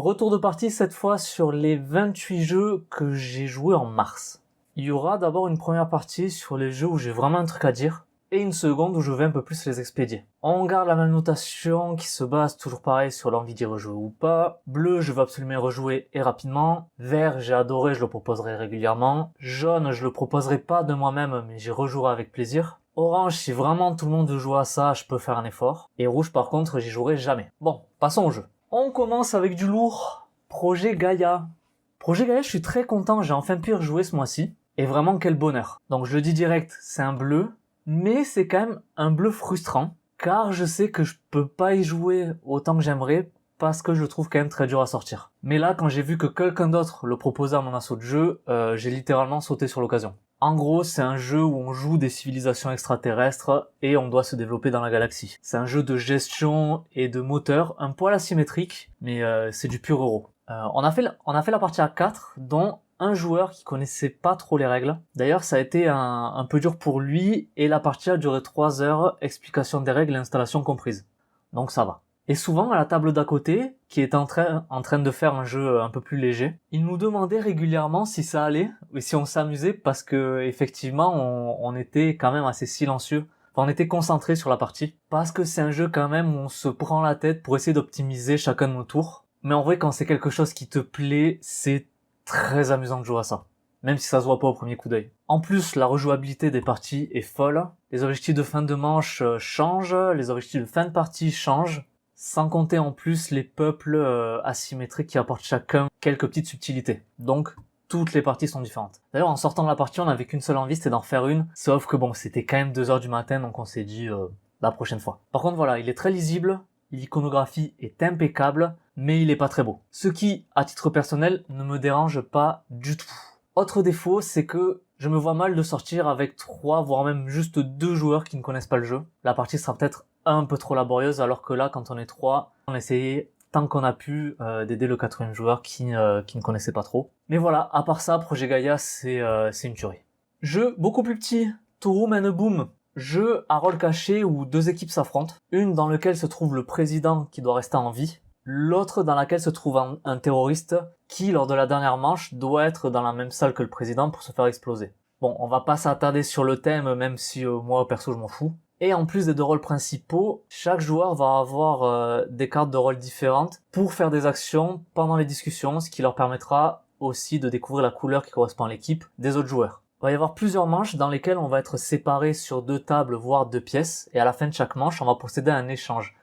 Retour de partie cette fois sur les 28 jeux que j'ai joués en mars. Il y aura d'abord une première partie sur les jeux où j'ai vraiment un truc à dire, et une seconde où je vais un peu plus les expédier. On garde la même notation qui se base toujours pareil sur l'envie d'y rejouer ou pas. Bleu, je veux absolument y rejouer et rapidement. Vert, j'ai adoré, je le proposerai régulièrement. Jaune, je le proposerai pas de moi-même, mais j'y rejouerai avec plaisir. Orange, si vraiment tout le monde veut jouer à ça, je peux faire un effort. Et rouge, par contre, j'y jouerai jamais. Bon, passons au jeu. On commence avec du lourd. Projet Gaïa. Projet Gaïa, je suis très content, j'ai enfin pu y rejouer ce mois-ci. Et vraiment, quel bonheur. Donc je le dis direct, c'est un bleu. Mais c'est quand même un bleu frustrant, car je sais que je peux pas y jouer autant que j'aimerais, parce que je le trouve quand même très dur à sortir. Mais là, quand j'ai vu que quelqu'un d'autre le proposait à mon assaut de jeu, j'ai littéralement sauté sur l'occasion. En gros, c'est un jeu où on joue des civilisations extraterrestres et on doit se développer dans la galaxie. C'est un jeu de gestion et de moteur, un poil asymétrique, mais c'est du pur euro. On a fait la partie à 4, dont un joueur qui connaissait pas trop les règles. D'ailleurs, ça a été un peu dur pour lui, et la partie a duré 3 heures, explication des règles et installation comprise. Donc ça va. Et souvent, à la table d'à côté, qui était en train de faire un jeu un peu plus léger, il nous demandait régulièrement si ça allait, et si on s'amusait, parce que effectivement, on était quand même assez silencieux. Enfin, on était concentré sur la partie, parce que c'est un jeu quand même où on se prend la tête pour essayer d'optimiser chacun de nos tours. Mais en vrai, quand c'est quelque chose qui te plaît, c'est très amusant de jouer à ça, même si ça se voit pas au premier coup d'œil. En plus, la rejouabilité des parties est folle. Les objectifs de fin de manche changent, les objectifs de fin de partie changent, sans compter en plus les peuples asymétriques qui apportent chacun quelques petites subtilités. Donc, toutes les parties sont différentes. D'ailleurs, en sortant de la partie, on n'avait qu'une seule envie, c'était d'en refaire une, sauf que bon, c'était quand même 2 heures du matin, donc on s'est dit la prochaine fois. Par contre, voilà, il est très lisible, l'iconographie est impeccable, mais il est pas très beau. Ce qui, à titre personnel, ne me dérange pas du tout. Autre défaut, c'est que je me vois mal de sortir avec 3, voire même juste 2 joueurs qui ne connaissent pas le jeu. La partie sera peut-être un peu trop laborieuse, alors que là, quand on est 3, on essayait tant qu'on a pu d'aider le 4e joueur qui ne connaissait pas trop. Mais voilà, à part ça, Projet Gaïa, c'est une tuerie. Jeu beaucoup plus petit, To Room and a Boom. Jeu à rôle caché où 2 équipes s'affrontent. Une dans laquelle se trouve le président qui doit rester en vie. L'autre dans laquelle se trouve un terroriste qui, lors de la dernière manche, doit être dans la même salle que le président pour se faire exploser. Bon, on va pas s'attarder sur le thème, même si moi, perso, je m'en fous. Et en plus des 2 rôles principaux, chaque joueur va avoir des cartes de rôle différentes pour faire des actions pendant les discussions, ce qui leur permettra aussi de découvrir la couleur qui correspond à l'équipe des autres joueurs. Il va y avoir plusieurs manches dans lesquelles on va être séparés sur 2 tables, voire 2 pièces, et à la fin de chaque manche, on va procéder à un échange.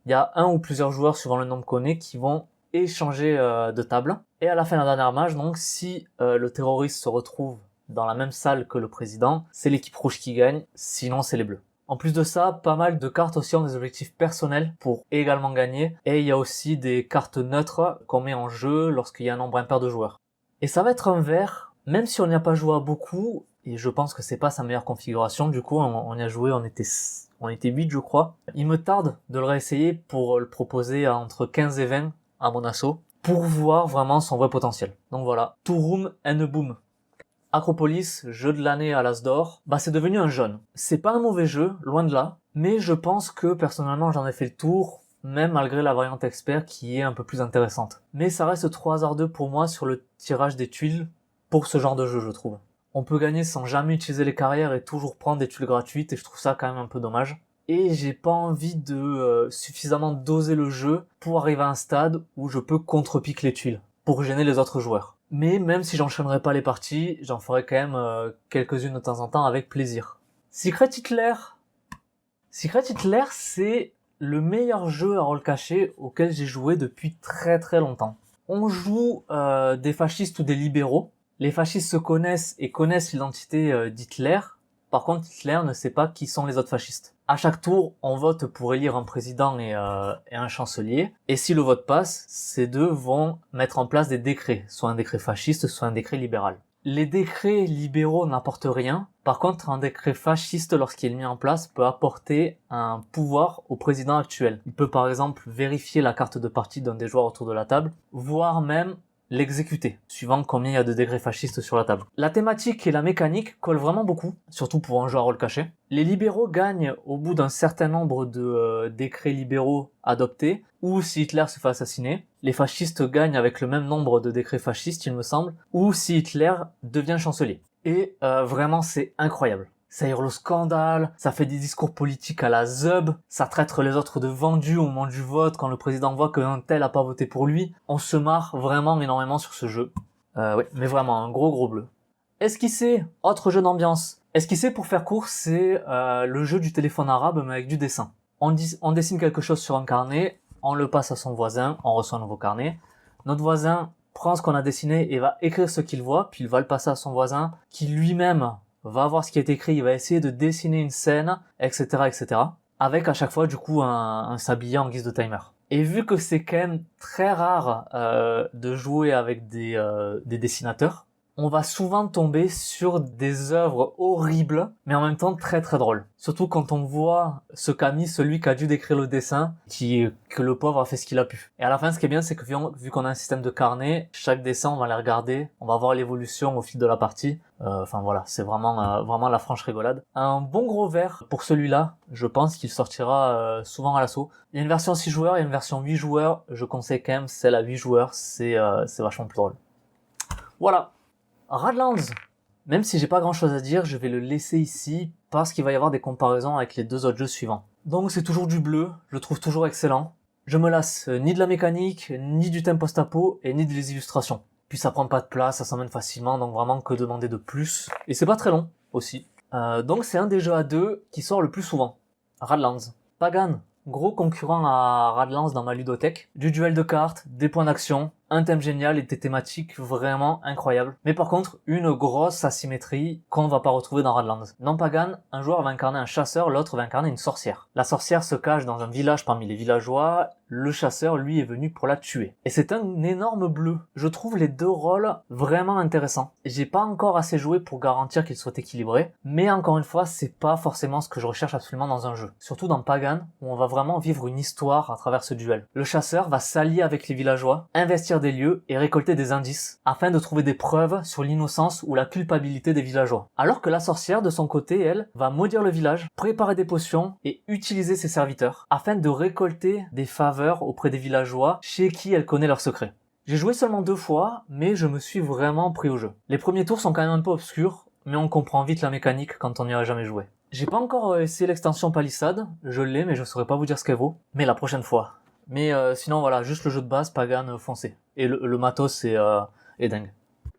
Il y a un ou plusieurs joueurs, suivant le nombre qu'on est, qui vont échanger de table. Et à la fin de la dernière match, donc, si le terroriste se retrouve dans la même salle que le président, c'est l'équipe rouge qui gagne, sinon c'est les bleus. En plus de ça, pas mal de cartes aussi ont des objectifs personnels pour également gagner. Et il y a aussi des cartes neutres qu'on met en jeu lorsqu'il y a un nombre impair de joueurs. Et ça va être un vert, même si on n'y a pas joué à beaucoup, et je pense que c'est pas sa meilleure configuration, du coup on y a joué, on était 8 je crois. Il me tarde de le réessayer pour le proposer à entre 15 et 20 à mon assaut, pour voir vraiment son vrai potentiel. Donc voilà, To Room and a Boom. Acropolis, jeu de l'année à l'As d'Or, c'est devenu un jaune. C'est pas un mauvais jeu, loin de là, mais je pense que personnellement j'en ai fait le tour, même malgré la variante expert qui est un peu plus intéressante. Mais ça reste 3 hasardeux pour moi sur le tirage des tuiles pour ce genre de jeu, je trouve. On peut gagner sans jamais utiliser les carrières et toujours prendre des tuiles gratuites, et je trouve ça quand même un peu dommage. Et j'ai pas envie de suffisamment doser le jeu pour arriver à un stade où je peux contre-pique les tuiles, pour gêner les autres joueurs. Mais même si j'enchaînerai pas les parties, j'en ferai quand même quelques-unes de temps en temps avec plaisir. Secret Hitler, c'est le meilleur jeu à rôle caché auquel j'ai joué depuis très très longtemps. On joue des fascistes ou des libéraux. Les fascistes se connaissent et connaissent l'identité d'Hitler. Par contre, Hitler ne sait pas qui sont les autres fascistes. À chaque tour, on vote pour élire un président et un chancelier. Et si le vote passe, ces 2 vont mettre en place des décrets, soit un décret fasciste, soit un décret libéral. Les décrets libéraux n'apportent rien. Par contre, un décret fasciste, lorsqu'il est mis en place, peut apporter un pouvoir au président actuel. Il peut par exemple vérifier la carte de parti d'un des joueurs autour de la table, voire même l'exécuter, suivant combien il y a de degrés fascistes sur la table. La thématique et la mécanique collent vraiment beaucoup, surtout pour un jeu à rôle caché. Les libéraux gagnent au bout d'un certain nombre de décrets libéraux adoptés, ou si Hitler se fait assassiner. Les fascistes gagnent avec le même nombre de décrets fascistes, il me semble, ou si Hitler devient chancelier. Et vraiment, c'est incroyable. Ça hurle au scandale, ça fait des discours politiques à la zeub, ça traite les autres de vendus au moment du vote quand le président voit qu'un tel a pas voté pour lui. On se marre vraiment énormément sur ce jeu. Oui, mais vraiment, un gros bleu. Esquisser, autre jeu d'ambiance. Esquisser, pour faire court, c'est le jeu du téléphone arabe mais avec du dessin. On dessine quelque chose sur un carnet, on le passe à son voisin, on reçoit un nouveau carnet. Notre voisin prend ce qu'on a dessiné et va écrire ce qu'il voit, puis il va le passer à son voisin, qui lui-même va voir ce qui est écrit, il va essayer de dessiner une scène, etc., etc. Avec à chaque fois, du coup, un sablier en guise de timer. Et vu que c'est quand même très rare de jouer avec des dessinateurs, on va souvent tomber sur des œuvres horribles, mais en même temps très drôles. Surtout quand on voit ce qu'a mis celui qui a dû décrire le dessin, que le pauvre a fait ce qu'il a pu. Et à la fin, ce qui est bien, c'est que vu qu'on a un système de carnet, chaque dessin, on va les regarder, on va voir l'évolution au fil de la partie. Enfin voilà, c'est vraiment la franche rigolade. Un bon gros vert pour celui-là, je pense qu'il sortira souvent à l'assaut. Il y a une version 6 joueurs, il y a une version 8 joueurs, je conseille quand même celle à 8 joueurs, c'est vachement plus drôle. Voilà. Radlands, même si j'ai pas grand chose à dire, je vais le laisser ici parce qu'il va y avoir des comparaisons avec les deux autres jeux suivants. Donc c'est toujours du bleu, je le trouve toujours excellent. Je me lasse ni de la mécanique, ni du thème post-apo, et ni des illustrations. Puis ça prend pas de place, ça s'emmène facilement, donc vraiment que demander de plus. Et c'est pas très long, aussi. Donc c'est un des jeux à deux qui sort le plus souvent. Radlands. Pagan, gros concurrent à Radlands dans ma ludothèque. Du duel de cartes, des points d'action, un thème génial et des thématiques vraiment incroyables. Mais par contre, une grosse asymétrie qu'on ne va pas retrouver dans Radlands. Dans Pagan, un joueur va incarner un chasseur, l'autre va incarner une sorcière. La sorcière se cache dans un village parmi les villageois, le chasseur, lui, est venu pour la tuer. Et c'est un énorme bleu. Je trouve les deux rôles vraiment intéressants. J'ai pas encore assez joué pour garantir qu'ils soient équilibrés, mais encore une fois, c'est pas forcément ce que je recherche absolument dans un jeu. Surtout dans Pagan, où on va vraiment vivre une histoire à travers ce duel. Le chasseur va s'allier avec les villageois, investir des lieux et récolter des indices, afin de trouver des preuves sur l'innocence ou la culpabilité des villageois. Alors que la sorcière, de son côté, elle, va maudire le village, préparer des potions et utiliser ses serviteurs, afin de récolter des faveurs auprès des villageois chez qui elle connaît leurs secrets. J'ai joué seulement 2 fois, mais je me suis vraiment pris au jeu. Les premiers tours sont quand même un peu obscurs, mais on comprend vite la mécanique quand on n'y a jamais joué. J'ai pas encore essayé l'extension Palisade, je l'ai mais je saurais pas vous dire ce qu'elle vaut, mais la prochaine fois. Mais sinon voilà, juste le jeu de base, Pagan foncé. Et le matos est dingue.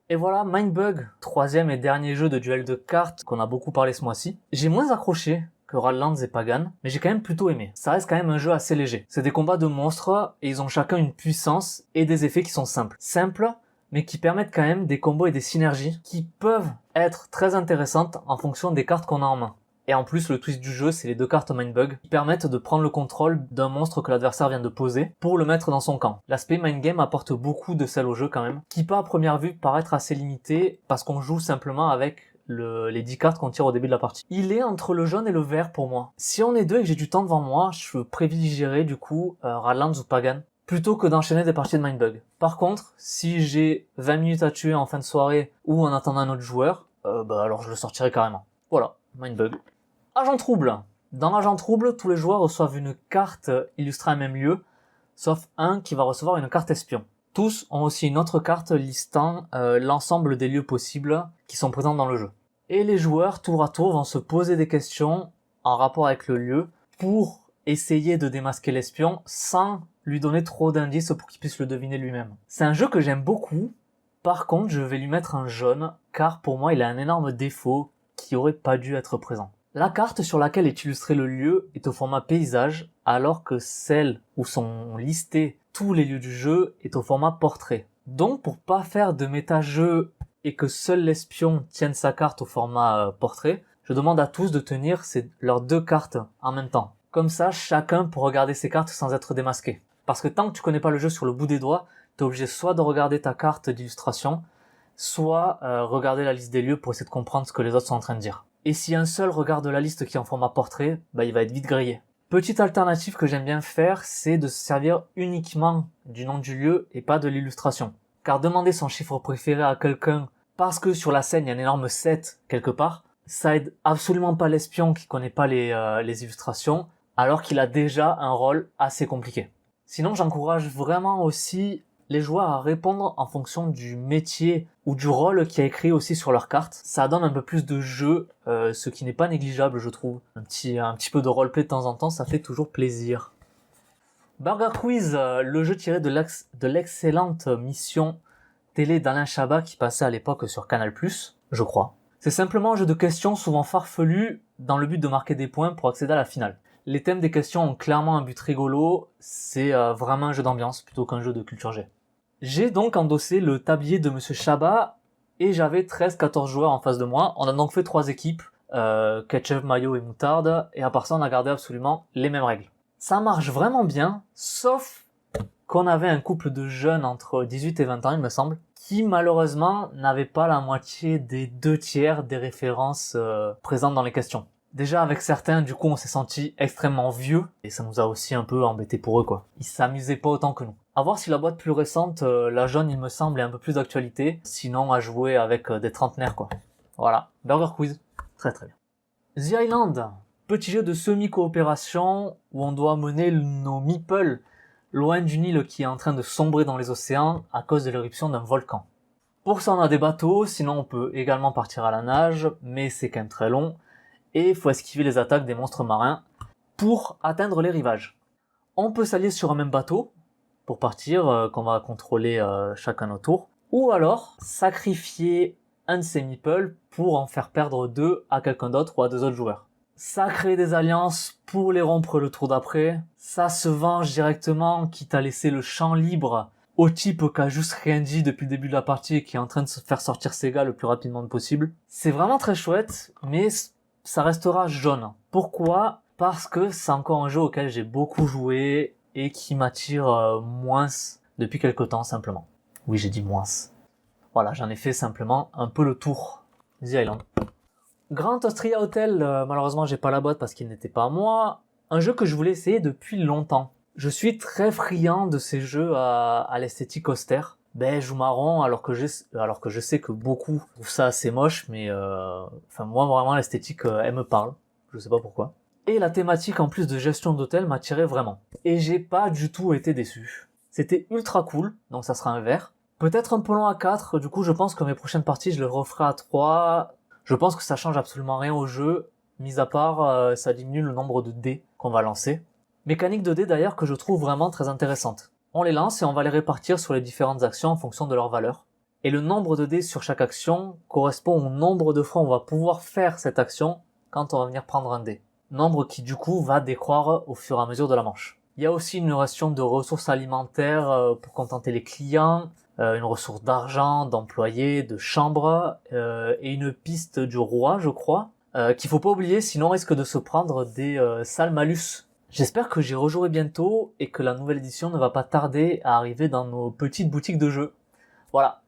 Et voilà, Mindbug, 3e et dernier jeu de duel de cartes qu'on a beaucoup parlé ce mois-ci. J'ai moins accroché que Radlands et Pagan, mais j'ai quand même plutôt aimé. Ça reste quand même un jeu assez léger. C'est des combats de monstres, et ils ont chacun une puissance et des effets qui sont simples. Simples, mais qui permettent quand même des combos et des synergies qui peuvent être très intéressantes en fonction des cartes qu'on a en main. Et en plus, le twist du jeu, c'est les 2 cartes Mindbug qui permettent de prendre le contrôle d'un monstre que l'adversaire vient de poser pour le mettre dans son camp. L'aspect Mindgame apporte beaucoup de sel au jeu quand même, qui peut à première vue paraître assez limité parce qu'on joue simplement avec les 10 cartes qu'on tire au début de la partie. Il est entre le jaune et le vert pour moi. Si on est deux et que j'ai du temps devant moi, je privilégierais du coup Radlands ou Pagan, plutôt que d'enchaîner des parties de Mindbug. Par contre, si j'ai 20 minutes à tuer en fin de soirée ou en attendant un autre joueur, alors je le sortirai carrément. Voilà, Mindbug. Agent Trouble. Dans Agent Trouble, tous les joueurs reçoivent une carte illustrée à un même lieu, sauf un qui va recevoir une carte espion. Tous ont aussi une autre carte listant l'ensemble des lieux possibles qui sont présents dans le jeu. Et les joueurs, tour à tour, vont se poser des questions en rapport avec le lieu pour essayer de démasquer l'espion sans lui donner trop d'indices pour qu'il puisse le deviner lui-même. C'est un jeu que j'aime beaucoup, par contre je vais lui mettre un jaune, car pour moi il a un énorme défaut qui aurait pas dû être présent. La carte sur laquelle est illustré le lieu est au format paysage, alors que celle où sont listés tous les lieux du jeu est au format portrait. Donc pour pas faire de méta-jeu et que seul l'espion tienne sa carte au format portrait, je demande à tous de tenir leurs 2 cartes en même temps. Comme ça, chacun peut regarder ses cartes sans être démasqué. Parce que tant que tu connais pas le jeu sur le bout des doigts, t'es obligé soit de regarder ta carte d'illustration, soit regarder la liste des lieux pour essayer de comprendre ce que les autres sont en train de dire. Et si un seul regarde la liste qui est en format portrait, il va être vite grillé. Petite alternative que j'aime bien faire, c'est de se servir uniquement du nom du lieu et pas de l'illustration. car demander son chiffre préféré à quelqu'un parce que sur la scène il y a un énorme 7 quelque part, ça aide absolument pas l'espion qui connaît pas les illustrations, alors qu'il a déjà un rôle assez compliqué. Sinon, j'encourage vraiment aussi les joueurs à répondre en fonction du métier ou du rôle qui est écrit aussi sur leur carte. Ça donne un peu plus de jeu, ce qui n'est pas négligeable, je trouve. Un petit peu de roleplay de temps en temps, ça fait toujours plaisir. Burger Quiz, le jeu tiré de l'excellente mission télé d'Alain Chabat qui passait à l'époque sur Canal+, je crois. C'est simplement un jeu de questions souvent farfelu dans le but de marquer des points pour accéder à la finale. Les thèmes des questions ont clairement un but rigolo, c'est vraiment un jeu d'ambiance plutôt qu'un jeu de culture G. J'ai donc endossé le tablier de Monsieur Chabat et j'avais 13-14 joueurs en face de moi. On a donc fait 3 équipes, ketchup, mayo et moutarde, et à part ça on a gardé absolument les mêmes règles. Ça marche vraiment bien, sauf qu'on avait un couple de jeunes entre 18 et 20 ans il me semble, qui malheureusement n'avaient pas la moitié des 2/3 des références présentes dans les questions. Déjà avec certains, du coup on s'est senti extrêmement vieux, et ça nous a aussi un peu embêté pour eux quoi. Ils s'amusaient pas autant que nous. À voir si la boîte plus récente, la jaune il me semble, est un peu plus d'actualité, sinon à jouer avec des trentenaires quoi. Voilà, Burger Quiz, très très bien. The Island, petit jeu de semi-coopération où on doit mener nos meeples loin d'une île qui est en train de sombrer dans les océans à cause de l'éruption d'un volcan. Pour ça on a des bateaux, sinon on peut également partir à la nage, mais c'est quand même très long, et il faut esquiver les attaques des monstres marins pour atteindre les rivages. On peut s'allier sur un même bateau pour partir, qu'on va contrôler chacun notre tour, ou alors sacrifier un de ses meeples pour en faire perdre 2 à quelqu'un d'autre ou à 2 autres joueurs. Ça crée des alliances pour les rompre le tour d'après, ça se venge directement, quitte à laisser le champ libre au type qui a juste rien dit depuis le début de la partie et qui est en train de se faire sortir ses gars le plus rapidement possible. C'est vraiment très chouette, mais ça restera jaune. Pourquoi ? Parce que c'est encore un jeu auquel j'ai beaucoup joué et qui m'attire moins depuis quelque temps simplement. Oui, j'ai dit moins. Voilà, j'en ai fait simplement un peu le tour. The Island. Grand Austria Hotel, malheureusement j'ai pas la boîte parce qu'il n'était pas à moi. Un jeu que je voulais essayer depuis longtemps. Je suis très friand de ces jeux à l'esthétique austère. Beige ou marron, alors que je sais que beaucoup trouvent ça assez moche, mais moi vraiment l'esthétique elle me parle. Je sais pas pourquoi. Et la thématique en plus de gestion d'hôtel m'attirait vraiment. Et j'ai pas du tout été déçu. C'était ultra cool, donc ça sera un vert. Peut-être un peu long à 4, du coup je pense que mes prochaines parties je les referai à 3. Je pense que ça change absolument rien au jeu, mis à part ça diminue le nombre de dés qu'on va lancer. Mécanique de dés d'ailleurs que je trouve vraiment très intéressante. On les lance et on va les répartir sur les différentes actions en fonction de leur valeur. Et le nombre de dés sur chaque action correspond au nombre de fois on va pouvoir faire cette action quand on va venir prendre un dé. Nombre qui du coup va décroître au fur et à mesure de la manche. Il y a aussi une ration de ressources alimentaires pour contenter les clients, une ressource d'argent, d'employés, de chambres, et une piste du roi je crois, qu'il faut pas oublier sinon on risque de se prendre des sales malus. J'espère que j'y rejouerai bientôt et que la nouvelle édition ne va pas tarder à arriver dans nos petites boutiques de jeux. Voilà.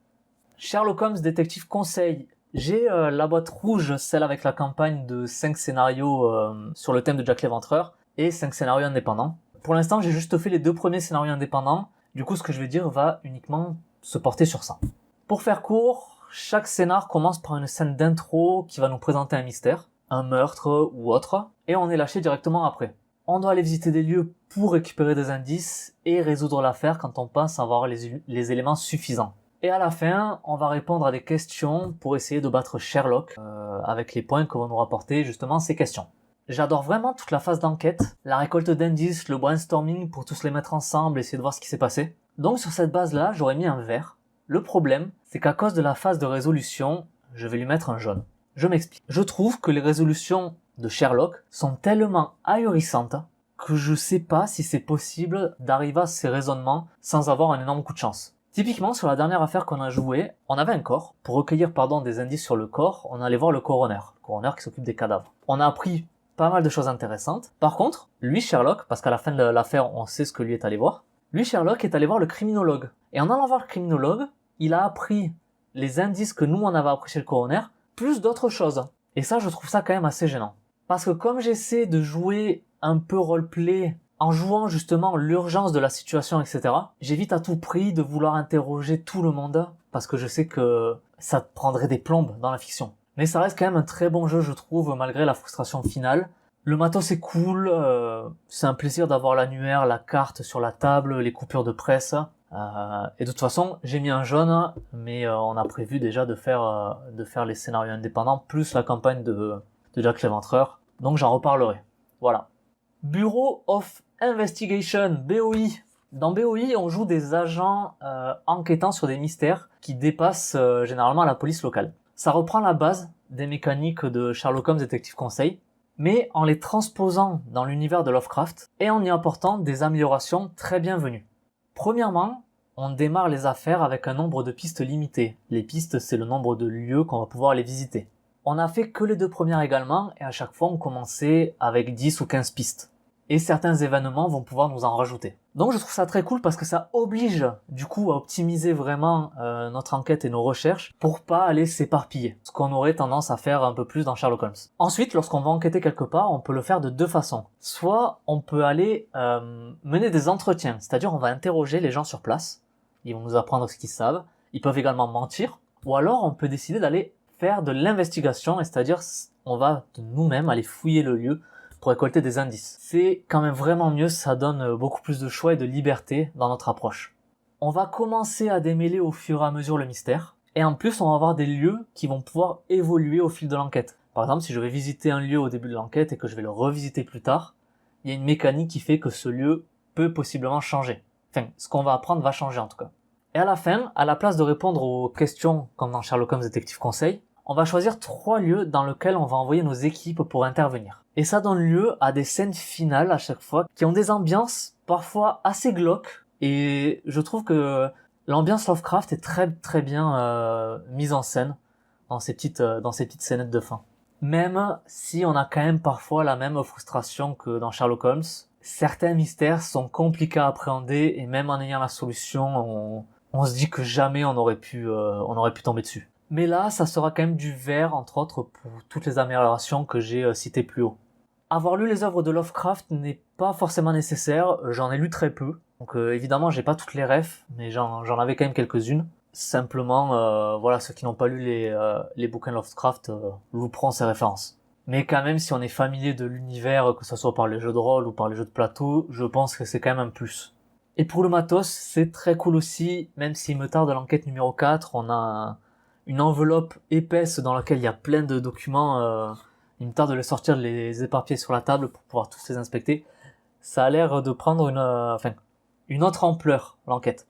Sherlock Holmes Détective Conseil. J'ai la boîte rouge, celle avec la campagne de 5 scénarios sur le thème de Jack l'Éventreur et 5 scénarios indépendants. Pour l'instant, j'ai juste fait les 2 premiers scénarios indépendants. Du coup, ce que je vais dire va uniquement se porter sur ça. Pour faire court, chaque scénar commence par une scène d'intro qui va nous présenter un mystère, un meurtre ou autre, et on est lâché directement après. On doit aller visiter des lieux pour récupérer des indices et résoudre l'affaire quand on pense avoir les éléments suffisants. Et à la fin, on va répondre à des questions pour essayer de battre Sherlock avec les points que vont nous rapporter justement ces questions. J'adore vraiment toute la phase d'enquête, la récolte d'indices, le brainstorming pour tous les mettre ensemble, essayer de voir ce qui s'est passé. Donc sur cette base-là, j'aurais mis un vert. Le problème, c'est qu'à cause de la phase de résolution, je vais lui mettre un jaune. Je m'explique. Je trouve que les résolutions de Sherlock sont tellement ahurissantes que je sais pas si c'est possible d'arriver à ces raisonnements sans avoir un énorme coup de chance. Typiquement, sur la dernière affaire qu'on a jouée, on avait un corps. Pour recueillir des indices sur le corps, on allait voir le coroner qui s'occupe des cadavres. On a appris pas mal de choses intéressantes. Par contre, lui Sherlock, parce qu'à la fin de l'affaire, on sait ce que lui est allé voir, lui Sherlock est allé voir le criminologue. Et en allant voir le criminologue, il a appris les indices que nous on avait appris chez le coroner, plus d'autres choses. Et ça, je trouve ça quand même assez gênant. Parce que comme j'essaie de jouer un peu roleplay En jouant justement l'urgence de la situation, etc., j'évite à tout prix de vouloir interroger tout le monde, parce que je sais que ça prendrait des plombes dans la fiction. Mais ça reste quand même un très bon jeu, je trouve, malgré la frustration finale. Le matos est cool, c'est un plaisir d'avoir l'annuaire, la carte sur la table, les coupures de presse. Et de toute façon, j'ai mis un jaune, mais on a prévu déjà de faire les scénarios indépendants, plus la campagne de Jack l'Éventreur. Donc j'en reparlerai. Voilà. Bureau of Investigation, BOI. Dans BOI, on joue des agents enquêtant sur des mystères qui dépassent généralement la police locale. Ça reprend la base des mécaniques de Sherlock Holmes Détective Conseil, mais en les transposant dans l'univers de Lovecraft et en y apportant des améliorations très bienvenues. Premièrement, on démarre les affaires avec un nombre de pistes limité. Les pistes, c'est le nombre de lieux qu'on va pouvoir aller visiter. On n'a fait que les 2 premières également, et à chaque fois on commençait avec 10 ou 15 pistes. Et certains événements vont pouvoir nous en rajouter. Donc je trouve ça très cool parce que ça oblige du coup à optimiser vraiment notre enquête et nos recherches pour pas aller s'éparpiller, ce qu'on aurait tendance à faire un peu plus dans Sherlock Holmes. Ensuite, lorsqu'on va enquêter quelque part, on peut le faire de 2 façons. Soit on peut aller mener des entretiens, c'est-à-dire on va interroger les gens sur place, ils vont nous apprendre ce qu'ils savent, ils peuvent également mentir, ou alors on peut décider d'aller faire de l'investigation, c'est-à-dire on va de nous-mêmes aller fouiller le lieu pour récolter des indices. C'est quand même vraiment mieux, ça donne beaucoup plus de choix et de liberté dans notre approche. On va commencer à démêler au fur et à mesure le mystère, et en plus on va avoir des lieux qui vont pouvoir évoluer au fil de l'enquête. Par exemple, si je vais visiter un lieu au début de l'enquête et que je vais le revisiter plus tard, il y a une mécanique qui fait que ce lieu peut possiblement changer. Enfin, ce qu'on va apprendre va changer en tout cas. Et à la fin, à la place de répondre aux questions comme dans Sherlock Holmes Détective Conseil, on va choisir 3 lieux dans lesquels on va envoyer nos équipes pour intervenir. Et ça donne lieu à des scènes finales à chaque fois qui ont des ambiances parfois assez glauques. Et je trouve que l'ambiance Lovecraft est très très bien mise en scène dans ces petites scénettes de fin. Même si on a quand même parfois la même frustration que dans Sherlock Holmes, certains mystères sont compliqués à appréhender et même en ayant la solution, on se dit que jamais on aurait pu tomber dessus. Mais là, ça sera quand même du vert, entre autres, pour toutes les améliorations que j'ai citées plus haut. Avoir lu les œuvres de Lovecraft n'est pas forcément nécessaire, j'en ai lu très peu. Donc évidemment, j'ai pas toutes les refs, mais j'en avais quand même quelques-unes. Simplement, voilà, ceux qui n'ont pas lu les bouquins Lovecraft louperont ces références. Mais quand même, si on est familier de l'univers, que ce soit par les jeux de rôle ou par les jeux de plateau, je pense que c'est quand même un plus. Et pour le matos, c'est très cool aussi, même s'il me tarde l'enquête numéro 4, on a une enveloppe épaisse dans laquelle il y a plein de documents, il me tarde de les sortir, de les éparpiller sur la table pour pouvoir tous les inspecter. Ça a l'air de prendre une autre ampleur, l'enquête.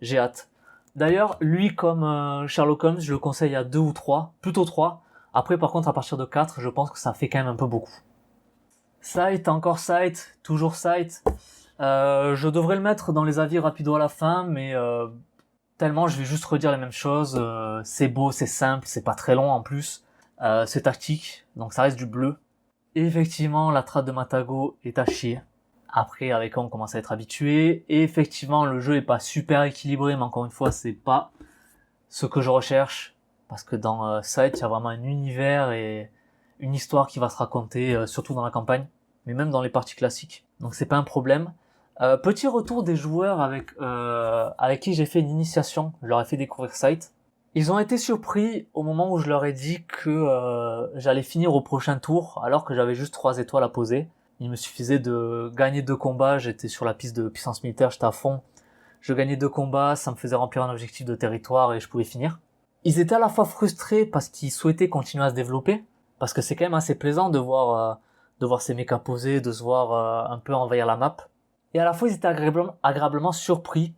J'ai hâte. D'ailleurs, lui comme Sherlock Holmes, je le conseille à 2 ou 3, plutôt 3. Après, par contre, à partir de 4, je pense que ça fait quand même un peu beaucoup. Site, encore site, toujours site. Je devrais le mettre dans les avis rapido à la fin, mais tellement je vais juste redire les mêmes choses. C'est beau, c'est simple, c'est pas très long en plus. C'est tactique, donc ça reste du bleu. Et effectivement, la trad de Matago est à chier. Après, avec on commence à être habitué. Et effectivement, le jeu est pas super équilibré, mais encore une fois, c'est pas ce que je recherche. Parce que dans Sight, il y a vraiment un univers et une histoire qui va se raconter, surtout dans la campagne, mais même dans les parties classiques. Donc c'est pas un problème. Petit retour des joueurs avec qui j'ai fait une initiation. Je leur ai fait découvrir Sight. Ils ont été surpris au moment où je leur ai dit que j'allais finir au prochain tour, alors que j'avais juste 3 étoiles à poser. Il me suffisait de gagner 2 combats, j'étais sur la piste de puissance militaire, j'étais à fond. Je gagnais 2 combats, ça me faisait remplir un objectif de territoire et je pouvais finir. Ils étaient à la fois frustrés parce qu'ils souhaitaient continuer à se développer, parce que c'est quand même assez plaisant de voir ces mechas poser, de se voir un peu envahir la map. Et à la fois, ils étaient agréablement surpris,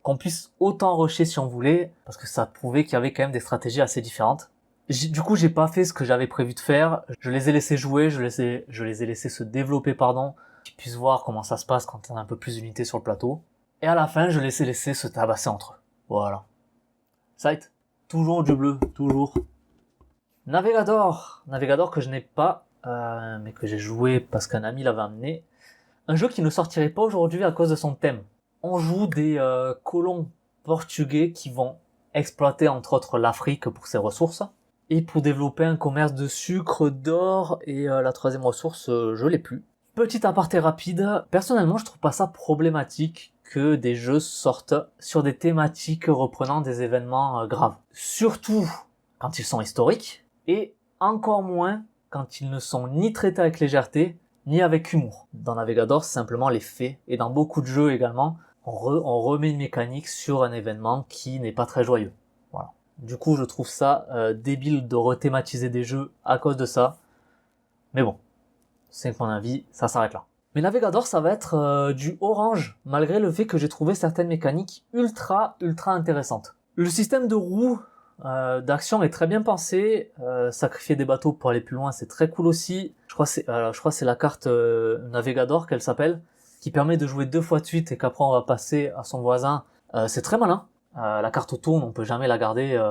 qu'on puisse autant rusher si on voulait, parce que ça prouvait qu'il y avait quand même des stratégies assez différentes. Du coup, j'ai pas fait ce que j'avais prévu de faire. Je les ai laissés jouer, je les ai laissés se développer, qu'ils puissent voir comment ça se passe quand on a un peu plus d'unités sur le plateau. Et à la fin, je les ai laissés se tabasser entre eux. Voilà. Sight. Toujours du bleu, toujours. Navigator que je n'ai pas, mais que j'ai joué parce qu'un ami l'avait amené. Un jeu qui ne sortirait pas aujourd'hui à cause de son thème. On joue des colons portugais qui vont exploiter entre autres l'Afrique pour ses ressources et pour développer un commerce de sucre, d'or et la troisième ressource, je l'ai plus. Petit aparté rapide, personnellement je trouve pas ça problématique que des jeux sortent sur des thématiques reprenant des événements graves. Surtout quand ils sont historiques, et encore moins quand ils ne sont ni traités avec légèreté, ni avec humour. Dans Navigador, c'est simplement les faits, et dans beaucoup de jeux également, on remet une mécanique sur un événement qui n'est pas très joyeux. Voilà. Du coup, je trouve ça débile de rethématiser des jeux à cause de ça. Mais bon, c'est mon avis, ça s'arrête là. Mais Navigador, ça va être du orange, malgré le fait que j'ai trouvé certaines mécaniques ultra intéressantes. Le système de roues d'action est très bien pensé. Sacrifier des bateaux pour aller plus loin, c'est très cool aussi. Je crois que c'est la carte Navigador qu'elle s'appelle, qui permet de jouer 2 fois de suite et qu'après on va passer à son voisin. C'est très malin. La carte tourne, on peut jamais la garder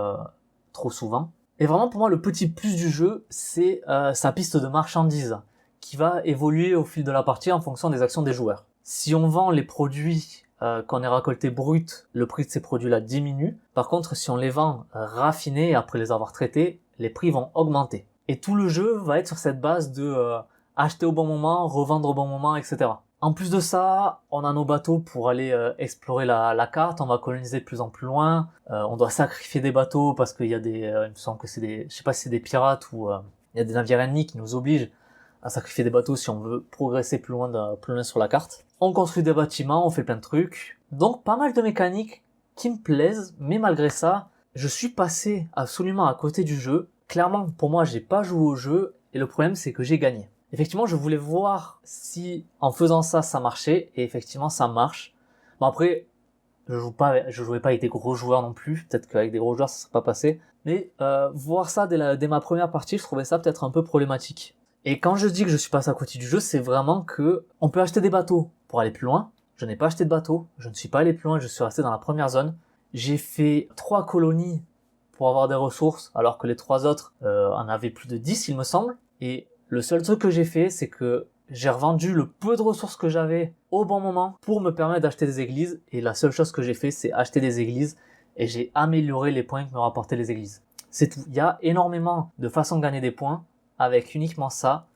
trop souvent. Et vraiment pour moi le petit plus du jeu, c'est sa piste de marchandises, qui va évoluer au fil de la partie en fonction des actions des joueurs. Si on vend les produits qu'on ait récoltés bruts, le prix de ces produits-là diminue. Par contre, si on les vend raffinés après les avoir traités, les prix vont augmenter. Et tout le jeu va être sur cette base de acheter au bon moment, revendre au bon moment, etc. En plus de ça, on a nos bateaux pour aller explorer la carte, on va coloniser de plus en plus loin, on doit sacrifier des bateaux parce qu'il y a des, il me semble que c'est des, je sais pas si c'est des pirates ou il y a des navires ennemis qui nous obligent à sacrifier des bateaux si on veut progresser plus loin sur la carte. On construit des bâtiments, on fait plein de trucs. Donc pas mal de mécaniques qui me plaisent, mais malgré ça, je suis passé absolument à côté du jeu. Clairement, pour moi, j'ai pas joué au jeu, et le problème c'est que j'ai gagné. Effectivement, je voulais voir si en faisant ça, ça marchait, et effectivement, ça marche. Bon après, je jouais pas avec des gros joueurs non plus, peut-être qu'avec des gros joueurs ça serait pas passé, mais voir ça dès ma première partie, je trouvais ça peut-être un peu problématique. Et quand je dis que je suis passé à côté du jeu, c'est vraiment que on peut acheter des bateaux pour aller plus loin. Je n'ai pas acheté de bateau, je ne suis pas allé plus loin, je suis resté dans la première zone. J'ai fait 3 colonies pour avoir des ressources, alors que les 3 autres en avaient plus de 10, il me semble. Et le seul truc que j'ai fait, c'est que j'ai revendu le peu de ressources que j'avais au bon moment pour me permettre d'acheter des églises. Et la seule chose que j'ai fait, c'est acheter des églises, et j'ai amélioré les points que me rapportaient les églises. C'est tout. Il y a énormément de façons de gagner des points. Avec uniquement ça,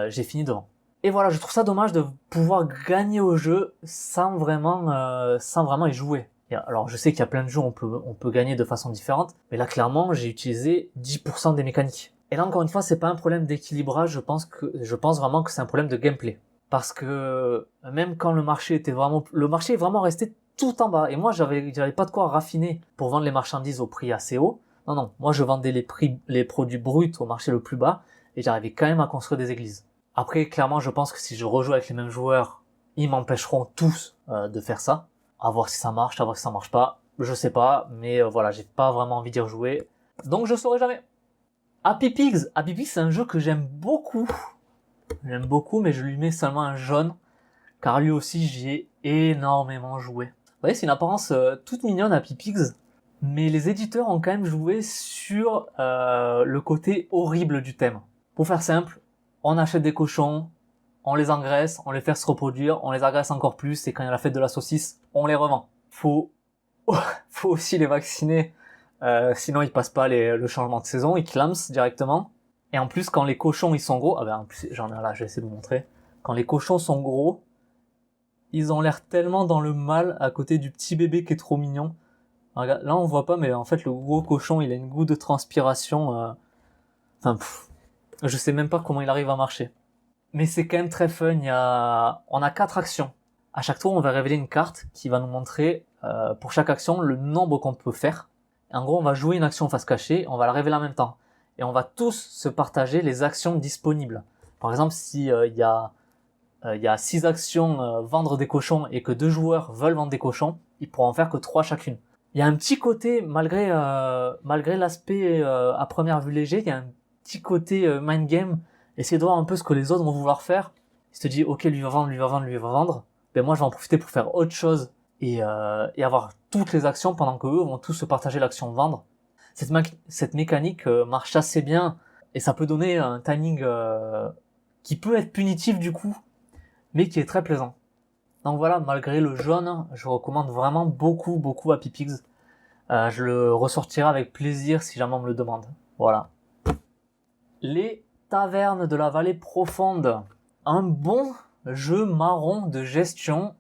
j'ai fini devant. Et voilà, je trouve ça dommage de pouvoir gagner au jeu sans vraiment y jouer. Et alors, je sais qu'il y a plein de jeux où on peut gagner de façon différente, mais là, clairement, j'ai utilisé 10% des mécaniques. Et là, encore une fois, c'est pas un problème d'équilibrage, je pense vraiment que c'est un problème de gameplay. Parce que, même quand le marché est vraiment resté tout en bas, et moi, j'avais pas de quoi raffiner pour vendre les marchandises au prix assez haut. Non, moi, je vendais les produits bruts au marché le plus bas, et j'arrivais quand même à construire des églises. Après, clairement, je pense que si je rejoue avec les mêmes joueurs, ils m'empêcheront tous de faire ça. À voir si ça marche, à voir si ça marche pas. Je sais pas, mais voilà, j'ai pas vraiment envie d'y rejouer. Donc je saurai jamais. Happy Pigs, c'est un jeu que j'aime beaucoup. J'aime beaucoup, mais je lui mets seulement un jaune, car lui aussi j'y ai énormément joué. Vous voyez, c'est une apparence toute mignonne, Happy Pigs, mais les éditeurs ont quand même joué sur le côté horrible du thème. Pour faire simple, on achète des cochons, on les engraisse, on les fait se reproduire, on les agresse encore plus, et quand il y a la fête de la saucisse, on les revend. Faut aussi les vacciner, sinon ils passent pas le changement de saison, ils clament directement. Et en plus, quand les cochons ils sont gros, en plus j'en ai là, je vais essayer de vous montrer. Quand les cochons sont gros, ils ont l'air tellement dans le mal à côté du petit bébé qui est trop mignon. Regarde, là on voit pas, mais en fait le gros cochon il a une goutte de transpiration. Je sais même pas comment il arrive à marcher. Mais c'est quand même très fun. On a 4 actions. À chaque tour, on va révéler une carte qui va nous montrer pour chaque action le nombre qu'on peut faire. Et en gros, on va jouer une action face cachée, on va la révéler en même temps. Et on va tous se partager les actions disponibles. Par exemple, si il y a 6 actions vendre des cochons et que 2 joueurs veulent vendre des cochons, ils pourront en faire que 3 chacune. Il y a un petit côté, malgré l'aspect à première vue léger, il y a un petit côté mind game, essayer de voir un peu ce que les autres vont vouloir faire. Il se dit, ok, lui va vendre, ben moi je vais en profiter pour faire autre chose et avoir toutes les actions pendant que eux vont tous se partager l'action vendre. Cette mécanique marche assez bien, et ça peut donner un timing qui peut être punitif du coup, mais qui est très plaisant. Donc voilà, malgré le jaune, je recommande vraiment beaucoup Happy Pigs. Je le ressortirai avec plaisir si jamais on me le demande. Voilà. Les tavernes de la vallée profonde. Un bon jeu marron de gestion,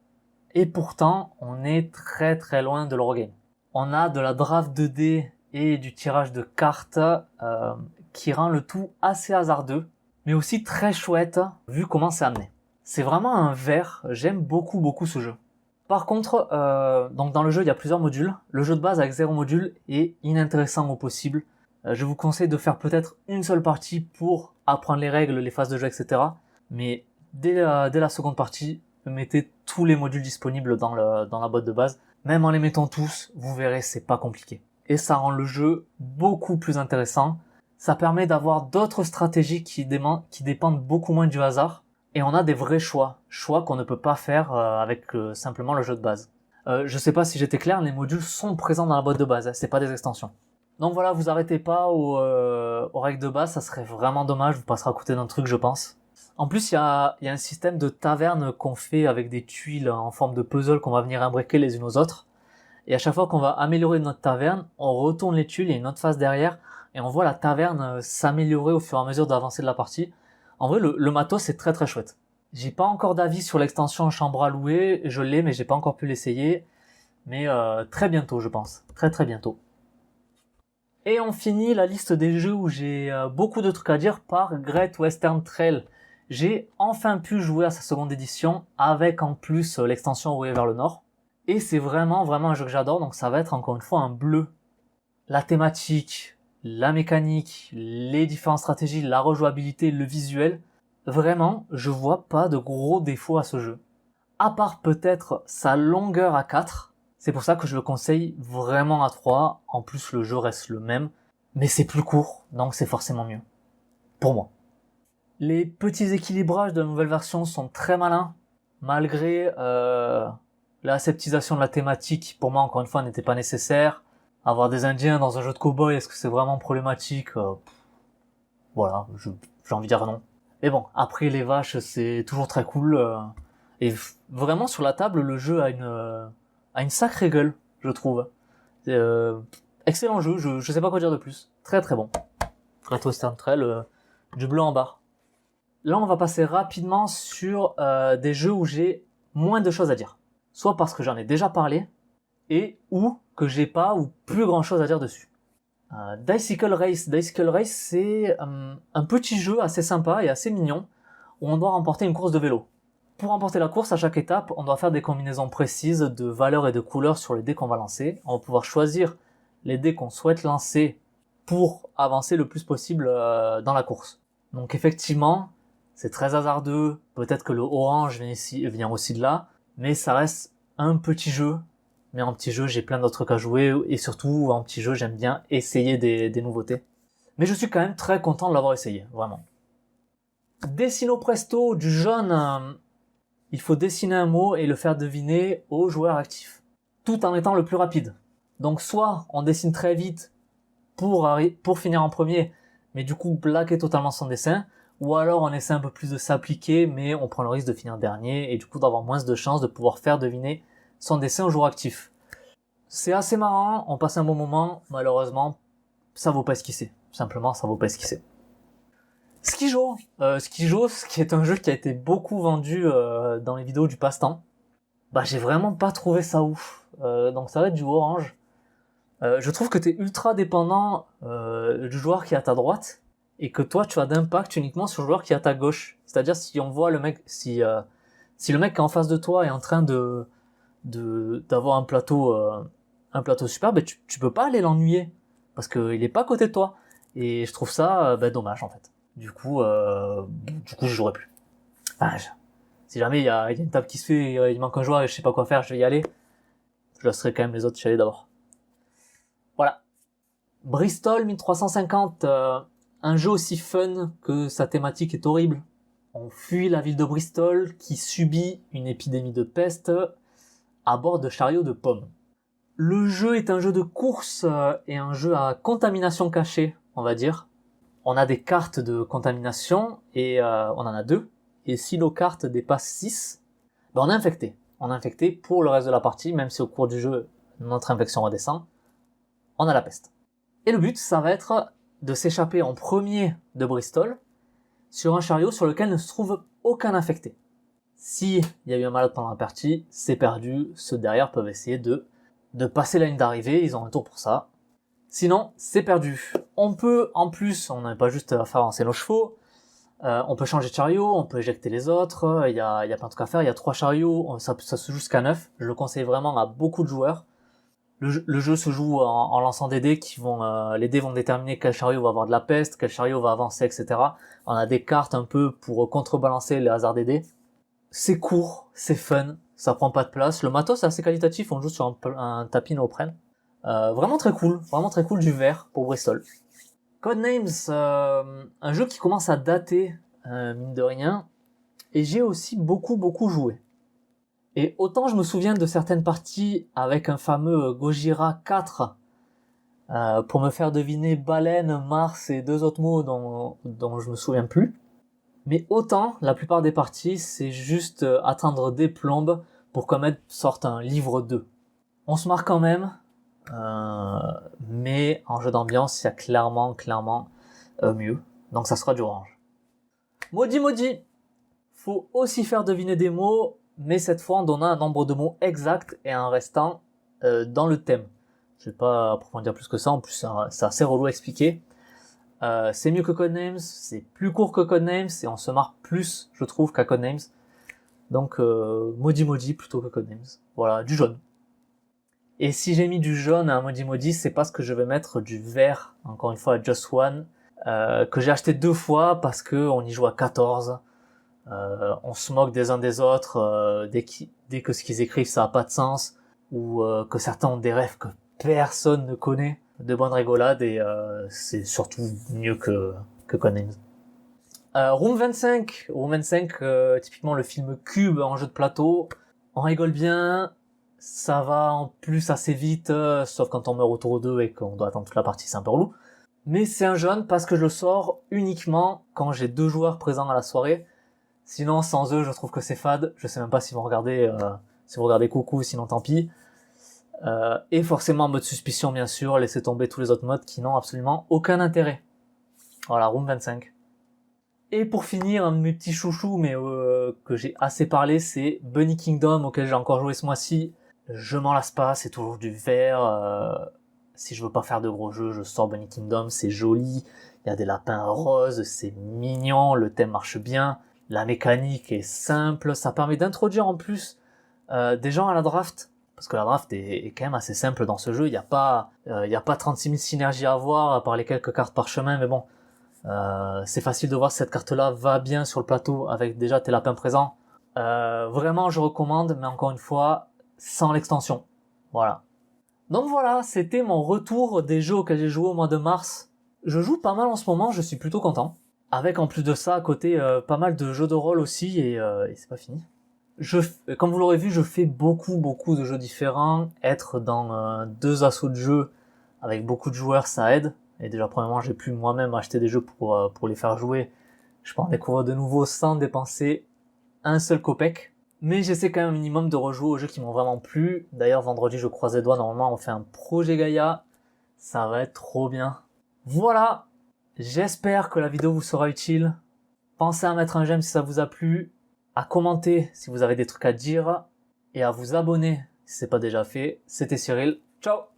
et pourtant on est très très loin de l'Eurogame. On a de la draft 2D et du tirage de cartes qui rend le tout assez hasardeux, mais aussi très chouette vu comment c'est amené. C'est vraiment un verre, j'aime beaucoup ce jeu. Par contre, donc dans le jeu il y a plusieurs modules. Le jeu de base avec 0 module est inintéressant au possible. Je vous conseille de faire peut-être une seule partie pour apprendre les règles, les phases de jeu, etc. Mais dès la seconde partie, mettez tous les modules disponibles dans la boîte de base. Même en les mettant tous, vous verrez, c'est pas compliqué. Et ça rend le jeu beaucoup plus intéressant. Ça permet d'avoir d'autres stratégies qui dépendent beaucoup moins du hasard. Et on a des vrais choix qu'on ne peut pas faire avec simplement le jeu de base. Je sais pas si j'étais clair, les modules sont présents dans la boîte de base, hein, c'est pas des extensions. Donc voilà, vous arrêtez pas aux règles de base, ça serait vraiment dommage, vous passerez à côté d'un truc je pense. En plus, il y a un système de taverne qu'on fait avec des tuiles en forme de puzzle qu'on va venir imbriquer les unes aux autres. Et à chaque fois qu'on va améliorer notre taverne, on retourne les tuiles, il y a une autre phase derrière, et on voit la taverne s'améliorer au fur et à mesure d'avancée de la partie. En vrai, le matos, c'est très très chouette. J'ai pas encore d'avis sur l'extension chambre à louer, je l'ai, mais j'ai pas encore pu l'essayer. Mais très bientôt, je pense. Très très bientôt. Et on finit la liste des jeux où j'ai beaucoup de trucs à dire par Great Western Trail. J'ai enfin pu jouer à sa seconde édition avec en plus l'extension Rouillé vers le Nord. Et c'est vraiment un jeu que j'adore, donc ça va être encore une fois un bleu. La thématique, la mécanique, les différentes stratégies, la rejouabilité, le visuel, vraiment, je vois pas de gros défauts à ce jeu. À part peut-être sa longueur à 4, c'est pour ça que je le conseille vraiment à 3, en plus le jeu reste le même, mais c'est plus court, donc c'est forcément mieux. Pour moi. Les petits équilibrages de la nouvelle version sont très malins, malgré l'aseptisation de la thématique qui pour moi encore une fois n'était pas nécessaire. Avoir des Indiens dans un jeu de cow-boy, est-ce que c'est vraiment problématique? Voilà, j'ai envie de dire non. Mais bon, après les vaches, c'est toujours très cool. Et vraiment sur la table, le jeu a une sacrée gueule, je trouve. Excellent jeu, je sais pas quoi dire de plus. Très très bon. Great Western Trail, du bleu en barre. Là, on va passer rapidement sur des jeux où j'ai moins de choses à dire. Soit parce que j'en ai déjà parlé, et ou que j'ai pas ou plus grand chose à dire dessus. Dicycle Race. Dicycle Race, c'est un petit jeu assez sympa et assez mignon, où on doit remporter une course de vélo. Pour remporter la course, à chaque étape, on doit faire des combinaisons précises de valeurs et de couleurs sur les dés qu'on va lancer. On va pouvoir choisir les dés qu'on souhaite lancer pour avancer le plus possible dans la course. Donc effectivement, c'est très hasardeux, peut-être que le orange vient aussi de là, mais ça reste un petit jeu. Mais en petit jeu, j'ai plein d'autres trucs à jouer, et surtout, en petit jeu, j'aime bien essayer des nouveautés. Mais je suis quand même très content de l'avoir essayé, vraiment. Dessino Presto, du jaune, il faut dessiner un mot et le faire deviner au joueur actif, tout en étant le plus rapide. Donc soit on dessine très vite pour finir en premier, mais du coup plaquer totalement son dessin, ou alors on essaie un peu plus de s'appliquer, mais on prend le risque de finir dernier, et du coup d'avoir moins de chances de pouvoir faire deviner son dessin au joueur actif. C'est assez marrant, on passe un bon moment, malheureusement, ça vaut pas esquisser. Simplement, ça vaut pas esquisser. Skijo, ce qui est un jeu qui a été beaucoup vendu dans les vidéos du passe-temps. Bah j'ai vraiment pas trouvé ça ouf. Donc ça va être du orange. Je trouve que t'es ultra dépendant du joueur qui est à ta droite, et que toi tu as d'impact uniquement sur le joueur qui est à ta gauche. C'est-à-dire si on voit le mec, si le mec qui est en face de toi est en train d'avoir un plateau super, ben tu peux pas aller l'ennuyer parce que il est pas à côté de toi, et je trouve ça dommage en fait. Du coup je jouerai plus. Enfin, si jamais il y a une table qui se fait, il manque un joueur et je sais pas quoi faire, je vais y aller. Je laisserai quand même les autres y aller d'abord. Voilà. Bristol 1350, un jeu aussi fun que sa thématique est horrible. On fuit la ville de Bristol qui subit une épidémie de peste à bord de chariots de pommes. Le jeu est un jeu de course et un jeu à contamination cachée, on va dire. On a des cartes de contamination et on en a 2. Et si nos cartes dépassent 6, ben on est infecté. On est infecté pour le reste de la partie, même si au cours du jeu, notre infection redescend. On a la peste. Et le but, ça va être de s'échapper en premier de Bristol sur un chariot sur lequel ne se trouve aucun infecté. Si il y a eu un malade pendant la partie, c'est perdu. Ceux derrière peuvent essayer de passer la ligne d'arrivée, ils ont un tour pour ça. Sinon, c'est perdu. On peut, en plus, on n'a pas juste à faire avancer nos chevaux, on peut changer de chariot, on peut éjecter les autres, il y a plein de trucs à faire, il y a 3 chariots, ça se joue jusqu'à 9. Je le conseille vraiment à beaucoup de joueurs. Le jeu se joue en lançant des dés qui vont, les dés vont déterminer quel chariot va avoir de la peste, quel chariot va avancer, etc. On a des cartes un peu pour contrebalancer les hasards des dés. C'est court, c'est fun, ça prend pas de place. Le matos est assez qualitatif, on joue sur un tapis néoprène. Vraiment très cool du vert pour Bristol. Codenames, un jeu qui commence à dater, mine de rien, et j'ai aussi beaucoup joué. Et autant je me souviens de certaines parties avec un fameux Gojira 4 pour me faire deviner baleine, Mars et 2 autres mots dont je me souviens plus. Mais autant, la plupart des parties, c'est juste attendre des plombes pour qu'Ahmed sorte un livre 2. On se marre quand même, mais en jeu d'ambiance, il y a clairement mieux. Donc ça sera du orange. Maudit. Faut aussi faire deviner des mots, mais cette fois en donnant un nombre de mots exact et en restant dans le thème. Je vais pas approfondir plus que ça, en plus c'est assez relou à expliquer. C'est mieux que Codenames, c'est plus court que Codenames, et on se marre plus, je trouve, qu'à Codenames. Donc Maudit plutôt que Codenames. Voilà, du jaune. Et si j'ai mis du jaune à un Maudit, c'est parce que je vais mettre du vert, encore une fois à Just One, que j'ai acheté 2 fois parce que on y joue à 14. On se moque des uns des autres dès que ce qu'ils écrivent ça a pas de sens, ou que certains ont des rêves que personne ne connaît, de bonnes rigolades, et c'est surtout mieux que Codenames. Room 25, typiquement le film Cube en jeu de plateau, on rigole bien, ça va en plus assez vite, sauf quand on meurt au tour 2 et qu'on doit attendre toute la partie, c'est un peu relou. Mais c'est un jaune parce que je le sors uniquement quand j'ai 2 joueurs présents à la soirée. Sinon, sans eux, je trouve que c'est fade. Je sais même pas s'ils vont regarder, si vous regardez coucou, sinon tant pis. Et forcément, mode suspicion, bien sûr, laissez tomber tous les autres modes qui n'ont absolument aucun intérêt. Voilà, Room 25. Et pour finir, un de mes petits chouchous, mais que j'ai assez parlé, c'est Bunny Kingdom, auquel j'ai encore joué ce mois-ci. Je m'en lasse pas, c'est toujours du vert. Si je veux pas faire de gros jeux, je sors Bunny Kingdom, c'est joli. Il y a des lapins roses, c'est mignon, le thème marche bien. La mécanique est simple, ça permet d'introduire en plus des gens à la draft, parce que la draft est quand même assez simple dans ce jeu, il y a pas 36 000 synergies à avoir, à part les quelques cartes parchemin, mais bon, c'est facile de voir si cette carte-là va bien sur le plateau avec déjà tes lapins présents. Vraiment, je recommande, mais encore une fois, sans l'extension. Voilà. Donc voilà, c'était mon retour des jeux auxquels j'ai joué au mois de mars. Je joue pas mal en ce moment, je suis plutôt content. Avec en plus de ça, à côté, pas mal de jeux de rôle aussi, et c'est pas fini. Comme vous l'aurez vu, je fais beaucoup de jeux différents. Être dans 2 assauts de jeux avec beaucoup de joueurs, ça aide. Et déjà, premièrement, j'ai pu moi-même acheter des jeux pour les faire jouer. Je peux en découvrir de nouveaux sans dépenser un seul copec. Mais j'essaie quand même un minimum de rejouer aux jeux qui m'ont vraiment plu. D'ailleurs, vendredi, je croise les doigts, normalement, on fait un projet Gaïa. Ça va être trop bien. Voilà! J'espère que la vidéo vous sera utile. Pensez à mettre un j'aime si ça vous a plu, à commenter si vous avez des trucs à dire, et à vous abonner si c'est pas déjà fait. C'était Cyril. Ciao!